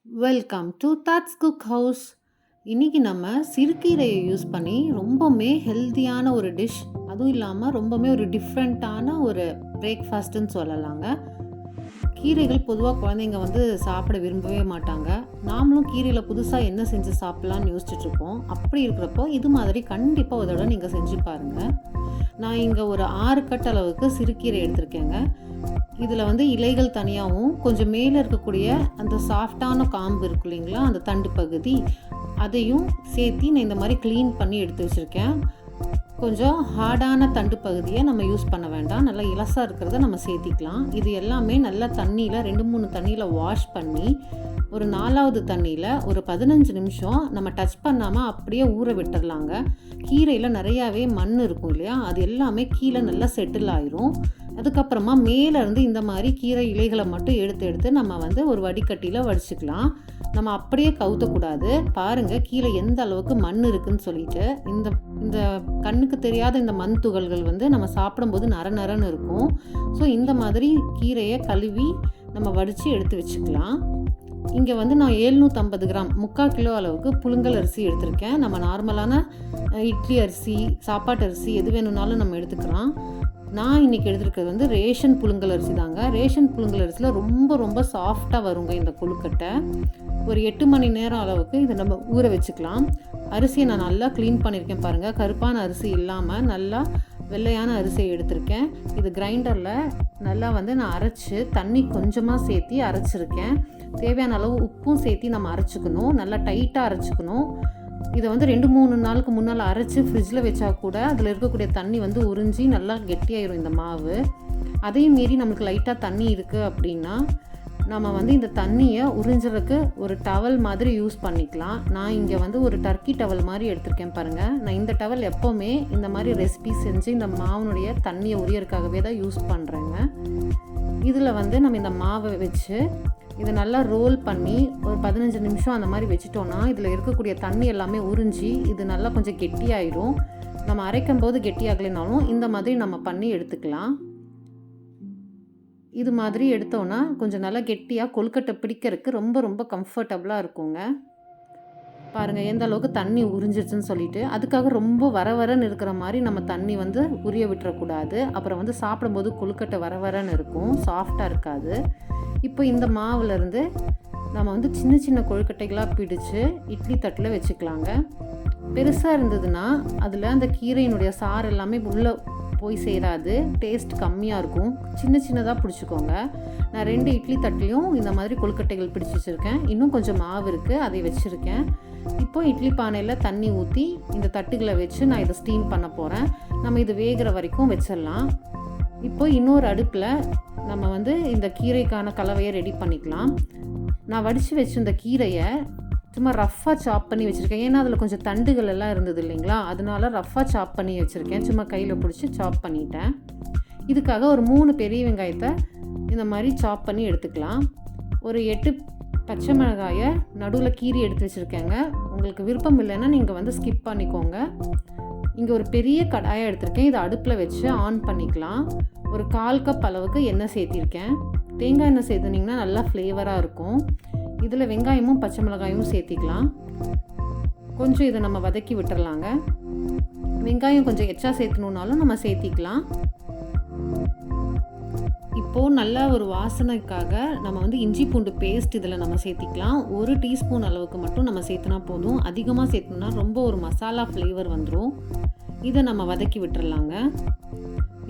Welcome to thoughts cook house. இன்றைக்கி நம்ம சிறுகீரையை use பண்ணி ரொம்பவுமே ஹெல்த்தியான ஒரு டிஷ், அதுவும் இல்லாமல் ரொம்பவுமே ஒரு டிஃப்ரெண்ட்டான ஒரு பிரேக்ஃபாஸ்ட்டுன்னு சொல்லலாங்க. கீரைகள் பொதுவாக குழந்தைங்க சாப்பிட விரும்பவே மாட்டாங்க. நாமளும் கீரையில் புதுசாக என்ன செஞ்சு சாப்பிட்லான்னு யோசிச்சுட்ருப்போம். அப்படி இருக்கிறப்போ இது மாதிரி கண்டிப்பாக ஒரு தடவை நீங்கள் செஞ்சு பாருங்கள். நான் இங்கே ஒரு 6 கட் அளவுக்கு சிறுகீரை எடுத்திருக்கேங்க. இதில் இலைகள் தனியாகவும் கொஞ்சம் மேலே இருக்கக்கூடிய அந்த சாஃப்டான காம்பு இருக்கு இல்லைங்களா, அந்த தண்டு பகுதி, அதையும் சேர்த்து நான் இந்த மாதிரி க்ளீன் பண்ணி எடுத்து வச்சுருக்கேன். கொஞ்சம் ஹார்டான தண்டு பகுதியை நம்ம யூஸ் பண்ண வேண்டாம், நல்லா இலசாக இருக்கிறத நம்ம சேர்த்திக்கலாம். இது எல்லாமே நல்லா தண்ணியில் 2-3 தண்ணியில் வாஷ் பண்ணி ஒரு 4வது தண்ணியில் ஒரு 15 நிமிஷம் நம்ம டச் பண்ணாமல் அப்படியே ஊற விட்டுடலாங்க. கீரையில் நிறையாவே மண் இருக்கும் இல்லையா, அது எல்லாமே கீழே நல்லா செட்டில் ஆயிரும். அதுக்கப்புறமா மேலேருந்து இந்த மாதிரி கீரை இலைகளை மட்டும் எடுத்து நம்ம ஒரு வடிகட்டியில் வடிச்சுக்கலாம். நம்ம அப்படியே கவுத்தக்கூடாது. பாருங்கள் கீழே எந்த அளவுக்கு மண் இருக்குதுன்னு சொல்லிட்டு. இந்த கண்ணுக்கு தெரியாத இந்த மண் துகள்கள் நம்ம சாப்பிடும்போது நரன்னு இருக்கும். ஸோ இந்த மாதிரி கீரையை கழுவி நம்ம வடித்து எடுத்து வச்சுக்கலாம். இங்கே நான் 750 கிராம் 3/4 கிலோ அளவுக்கு புழுங்கல் அரிசி எடுத்திருக்கேன். நம்ம நார்மலான இட்லி அரிசி, சாப்பாட்டு அரிசி எது வேணும்னாலும் நம்ம எடுத்துக்கலாம். நான் இன்றைக்கி எடுத்துருக்கிறது ரேஷன் புழுங்கல் அரிசி தாங்க. ரேஷன் புழுங்கல் அரிசியில் ரொம்ப சாஃப்டாக வருங்க இந்த கொழுக்கட்டை. ஒரு 8 மணி நேரம் அளவுக்கு இதை நம்ம ஊற வச்சுக்கலாம். அரிசியை நான் நல்லா க்ளீன் பண்ணியிருக்கேன் பாருங்கள். கருப்பான அரிசி இல்லாமல் நல்லா வெள்ளையான அரிசியை எடுத்திருக்கேன். இது கிரைண்டரில் நல்லா நான் அரைச்சி தண்ணி கொஞ்சமாக சேர்த்தி அரைச்சிருக்கேன். தேவையான அளவு உப்பும் சேர்த்தி நம்ம அரைச்சிக்கணும். நல்லா டைட்டாக அரைச்சிக்கணும். இதை 2-3 நாளுக்கு முன்னால் அரைச்சி ஃப்ரிட்ஜில் வச்சா கூட அதில் இருக்கக்கூடிய தண்ணி உறிஞ்சி நல்லா கெட்டியாயிரும் இந்த மாவு. அதையும் மீறி நமக்கு லைட்டாக தண்ணி இருக்குது அப்படின்னா நம்ம இந்த தண்ணியை உறிஞ்சிறதுக்கு ஒரு டவல் மாதிரி யூஸ் பண்ணிக்கலாம். நான் இங்கே ஒரு டர்க்கி டவல் மாதிரி எடுத்திருக்கேன் பாருங்கள். நான் இந்த டவல் எப்போவுமே இந்த மாதிரி ரெசிபி செஞ்சு இந்த மாவுனுடைய தண்ணியை உரியறதுக்காகவே தான் யூஸ் பண்ணுறேங்க. இதில் நம்ம இந்த மாவை வச்சு இதை நல்லா ரோல் பண்ணி ஒரு 15 நிமிஷம் அந்த மாதிரி வச்சிட்டோன்னா இதில் இருக்கக்கூடிய தண்ணி எல்லாமே உறிஞ்சி இது நல்லா கொஞ்சம் கெட்டியாயிரும். நம்ம அரைக்கும் போது கெட்டியாகலைனாலும் இந்த மாதிரி நம்ம பண்ணி எடுத்துக்கலாம். இது மாதிரி எடுத்தோன்னா கொஞ்சம் நல்லா கெட்டியாக கொழுக்கட்டை பிடிக்கிறதுக்கு ரொம்ப கம்ஃபர்டபுளாக இருக்குங்க. பாருங்கள் எந்த அளவுக்கு தண்ணி உறிஞ்சிருச்சுன்னு சொல்லிட்டு. அதுக்காக ரொம்ப வரன்னு இருக்கிற மாதிரி நம்ம தண்ணி உரிய விட்டுறக்கூடாது. அப்புறம் சாப்பிடும்போது கொழுக்கட்டை வரன்னு இருக்கும், சாஃப்டாக இருக்காது. இப்போ இந்த மாவுலேருந்து நம்ம சின்ன கொழுக்கட்டைகளாக பிடிச்சு இட்லி தட்டில் வச்சுக்கலாங்க. பெருசாக இருந்ததுன்னா அதில் அந்த கீரையினுடைய சாறு எல்லாமே உள்ளே போய் சேராது, டேஸ்ட் கம்மியாக இருக்கும். சின்னதாக பிடிச்சிக்கோங்க. நான் 2 இட்லி தட்டுலையும் இந்த மாதிரி கொழுக்கட்டைகள் பிடிச்சி வச்சுருக்கேன். இன்னும் கொஞ்சம் மாவு இருக்குது, அதை வச்சுருக்கேன். இப்போ இட்லி பானையில் தண்ணி ஊற்றி இந்த தட்டுகளை வச்சு நான் இதை ஸ்டீம் பண்ண போகிறேன். நம்ம இது வேகிற வரைக்கும் வச்சிடலாம். இப்போ இன்னொரு அடுப்பில் நம்ம இந்த கீரைக்கான கலவையை ரெடி பண்ணிக்கலாம். நான் வடித்து வச்சு இந்த கீரையை சும்மா ரஃப்பாக சாப் பண்ணி வச்சுருக்கேன். ஏன்னா அதில் கொஞ்சம் தண்டுகள் எல்லாம் இருந்தது இல்லைங்களா, அதனால ரஃப்பாக சாப் பண்ணி வச்சுருக்கேன். சும்மா கையில் பிடிச்சி சாப் பண்ணிட்டேன். இதுக்காக ஒரு 3 பெரிய வெங்காயத்தை இந்த மாதிரி சாப் பண்ணி எடுத்துக்கலாம். ஒரு 8 பச்சை மிளகாயை நடுவில் கீரி எடுத்து வச்சுருக்கேங்க. உங்களுக்கு விருப்பம் இல்லைன்னா நீங்கள் ஸ்கிப் பண்ணிக்கோங்க. இங்கே ஒரு பெரிய கடாயை எடுத்திருக்கேன். இதை அடுப்பில் வச்சு ஆன் பண்ணிக்கலாம். ஒரு 1/4 கப் அளவுக்கு எண்ணெய் சேர்த்திருக்கேன். தேங்காய் எண்ணெய் சேர்த்துனிங்கன்னா நல்லா ஃப்ளேவராக இருக்கும். இதில் வெங்காயமும் பச்சை மிளகாயும் சேர்த்திக்கலாம். கொஞ்சம் இதை நம்ம வதக்கி விட்டுறலாங்க. வெங்காயம் கொஞ்சம் எச்சா சேர்த்தணுன்னாலும் நம்ம சேர்த்திக்கலாம். இப்போது நல்லா ஒரு வாசனைக்காக நம்ம இஞ்சி பூண்டு பேஸ்ட் இதில் நம்ம சேர்த்திக்கலாம். 1 டீஸ்பூன் அளவுக்கு மட்டும் நம்ம சேர்த்துனா போதும். அதிகமாக சேர்த்தோம்னா ரொம்ப ஒரு மசாலா ஃப்ளேவர் வந்துடும். இதை நம்ம வதக்கி விட்டுறலாங்க.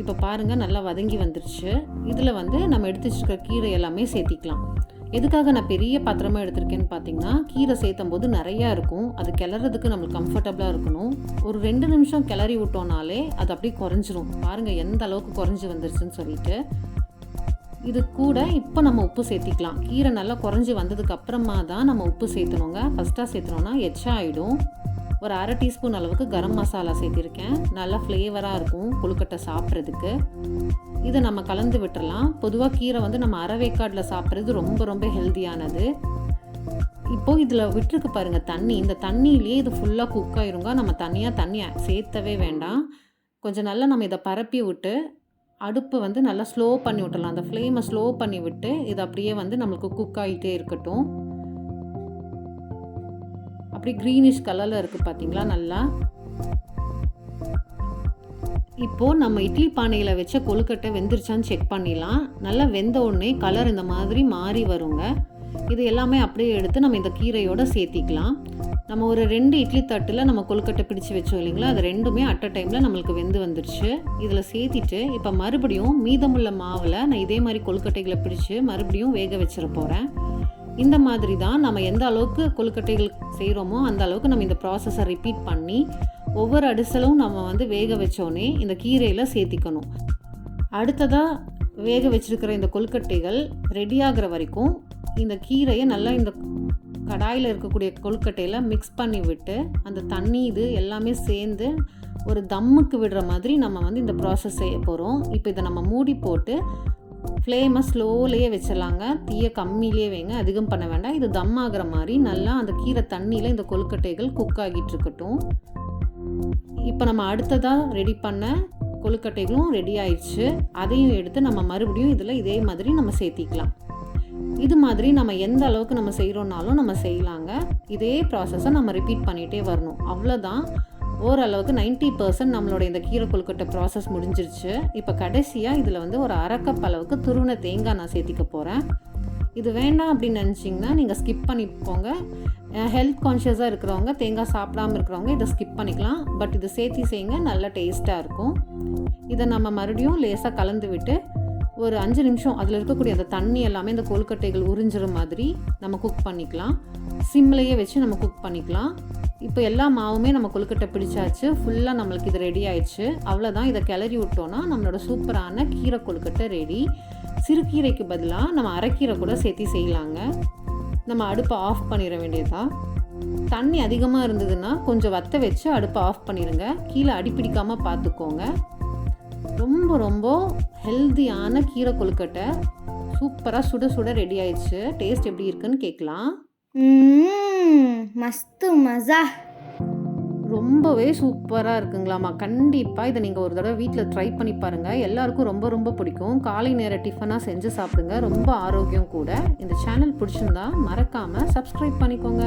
இப்போ பாருங்கள் நல்லா வதங்கி வந்துருச்சு. இதில் நம்ம எடுத்து வச்சுருக்க கீரை எல்லாமே சேர்த்திக்கலாம். எதுக்காக நான் பெரிய பாத்திரமாக எடுத்திருக்கேன்னு பார்த்தீங்கன்னா, கீரை சேர்த்தும் போது நிறையா இருக்கும். அது கிளறதுக்கு நம்மளுக்கு கம்ஃபர்டபுளாக இருக்கணும். ஒரு 2 நிமிஷம் கிளறி விட்டோனாலே அது அப்படியே குறைஞ்சிரும். பாருங்கள் எந்த அளவுக்கு குறைஞ்சி வந்துருச்சுன்னு சொல்லிட்டு. இது கூட இப்போ நம்ம உப்பு சேர்த்திக்கலாம். கீரை நல்லா குறைஞ்சி வந்ததுக்கு அப்புறமா தான் நம்ம உப்பு சேர்த்தணுங்க. ஃபஸ்ட்டாக சேர்த்தணுன்னா எச்சா ஆகிடும். ஒரு 1/2 டீஸ்பூன் அளவுக்கு கரம் மசாலா சேர்த்திருக்கேன். நல்லா ஃப்ளேவராக இருக்கும் கொழுக்கட்டை சாப்பிட்றதுக்கு. இதை நம்ம கலந்து விட்டுறலாம். பொதுவாக கீரை நம்ம அரைவேக்காடில் சாப்பிட்றது ரொம்ப ஹெல்த்தியானது. இப்போது இதில் விட்டுருக்கு பாருங்கள் தண்ணி. இந்த தண்ணியிலேயே இது ஃபுல்லாக குக் ஆயிருங்க. நம்ம தண்ணியை சேர்த்தவே வேண்டாம். கொஞ்சம் நல்லா நம்ம இதை பரப்பி விட்டு அடுப்பு நல்லா ஸ்லோ பண்ணி விட்டுறலாம். அந்த ஃப்ளேமை ஸ்லோ பண்ணி விட்டு இது அப்படியே நம்மளுக்கு குக் ஆகிட்டே இருக்கட்டும். அப்படி க்ரீனிஷ் கலரில் இருக்குது பார்த்தீங்களா நல்லா. இப்போது நம்ம இட்லி பானையில் வச்ச கொழுக்கட்டை வெந்துருச்சான்னு செக் பண்ணிடலாம். நல்லா வெந்த உடனே கலர் இந்த மாதிரி மாறி வருங்க. இது எல்லாமே அப்படியே எடுத்து நம்ம இந்த கீரையோடு சேர்த்திக்கலாம். நம்ம ஒரு 2 இட்லி தட்டில் நம்ம கொழுக்கட்டை பிடிச்சி வச்சோம் இல்லைங்களா, அது ரெண்டுமே அட் அ டைமில் நம்மளுக்கு வெந்து வந்துடுச்சு. இதில் சேர்த்திட்டு இப்போ மறுபடியும் மீதமுள்ள மாவில் நான் இதே மாதிரி கொழுக்கட்டைகளை பிடிச்சி மறுபடியும் வேக வச்சிட போகிறேன். இந்த மாதிரி தான் நம்ம எந்த அளவுக்கு கொழுக்கட்டைகள் செய்கிறோமோ அந்த அளவுக்கு நம்ம இந்த ப்ராசஸை ரிப்பீட் பண்ணி ஒவ்வொரு அடிசலும் நம்ம வேக வச்சோடனே இந்த கீரையில் சேர்த்திக்கணும். அடுத்ததாக வேக வச்சுருக்கிற இந்த கொழுக்கட்டைகள் ரெடி ஆகிற வரைக்கும் இந்த கீரையை நல்லா இந்த கடாயில் இருக்கக்கூடிய கொழுக்கட்டையில் மிக்ஸ் பண்ணி விட்டு அந்த தண்ணி இது எல்லாமே சேர்ந்து ஒரு தம்முக்கு விடுற மாதிரி நம்ம இந்த ப்ராசஸ் செய்ய போகிறோம். இப்போ இதை நம்ம மூடி போட்டு ஃப்ளேமை ஸ்லோலேயே வச்சிடலாங்க. தீயை கம்மியிலே வைங்க, அதிகம் பண்ண வேண்டாம். இது தம் ஆகிற மாதிரி நல்லா அந்த கீரை தண்ணியில் இந்த கொழுக்கட்டைகள் குக் ஆகிட்டு இருக்கட்டும். இப்போ நம்ம அடுத்ததாக ரெடி பண்ண கொழுக்கட்டைகளும் ரெடி ஆயிடுச்சு. அதையும் எடுத்து நம்ம மறுபடியும் இதில் இதே மாதிரி நம்ம சேர்த்திக்கலாம். இது மாதிரி நம்ம எந்த அளவுக்கு நம்ம செய்கிறோன்னாலும் நம்ம செய்யலாங்க. இதே ப்ராசஸை நம்ம ரிப்பீட் பண்ணிகிட்டே வரணும். அவ்வளோதான். ஓரளவுக்கு 90% நம்மளோட இந்த கீரை கொழுக்கட்டை ப்ராசஸ் முடிஞ்சிருச்சு. இப்போ கடைசியாக இதில் ஒரு 1/2 கப் அளவுக்கு துருவின தேங்காய் நான் சேர்த்திக்க போகிறேன். இது வேண்டாம் அப்படின்னு நினச்சிங்கன்னா நீங்கள் ஸ்கிப் பண்ணிப்போங்க. ஹெல்த் கான்ஷியஸாக இருக்கிறவங்க, தேங்காய் சாப்பிடாமல் இருக்கிறவங்க இதை ஸ்கிப் பண்ணிக்கலாம். பட் இது சேர்த்தி செய்யுங்க, நல்ல டேஸ்ட்டாக இருக்கும். இதை நம்ம மறுபடியும் லேசாக கலந்து விட்டு ஒரு 5 நிமிஷம் அதில் இருக்கக்கூடிய அந்த தண்ணி எல்லாமே இந்த கொழுக்கட்டைகள் உறிஞ்சிற மாதிரி நம்ம குக் பண்ணிக்கலாம். சிம்லையே வச்சு நம்ம குக் பண்ணிக்கலாம். இப்போ எல்லா மாவுமே நம்ம கொழுக்கட்டை பிடிச்சாச்சு. ஃபுல்லாக நம்மளுக்கு இது ரெடி ஆயிடுச்சு. அவ்வளோதான். இதை கிளறி விட்டோன்னா நம்மளோட சூப்பரான கீரை கொழுக்கட்டை ரெடி. சிறுகீரைக்கு பதிலாக நம்ம அரைக்கீரை கூட சேர்த்து செய்யலாங்க. நம்ம அடுப்பை ஆஃப் பண்ணிட வேண்டியதா. தண்ணி அதிகமாக இருந்ததுன்னா கொஞ்சம் வற்ற வச்சு அடுப்பை ஆஃப் பண்ணிடுங்க. கீழே அடிப்பிடிக்காமல் பார்த்துக்கோங்க. ரொம்ப ரொம்ப ஹெல்த்தியான கீரை கொழுக்கட்டை சூப்பராக சுட சுட ரெடி ஆயிடுச்சு. டேஸ்ட் எப்படி இருக்குன்னு கேட்கலாம். மஸ்து மஸா. ரொம்பவே சூப்பராக இருக்குங்களாம்மா. கண்டிப்பாக இதை நீங்கள் ஒரு தடவை வீட்டில் ட்ரை பண்ணி பாருங்கள். எல்லாருக்கும் ரொம்ப ரொம்ப பிடிக்கும். காலை நேர டிஃபனாக செஞ்சு சாப்பிடுங்க. ரொம்ப ஆரோக்கியம் கூட. இந்த சேனல் பிடிச்சிருந்தா மறக்காமல் சப்ஸ்கிரைப் பண்ணிக்கோங்க.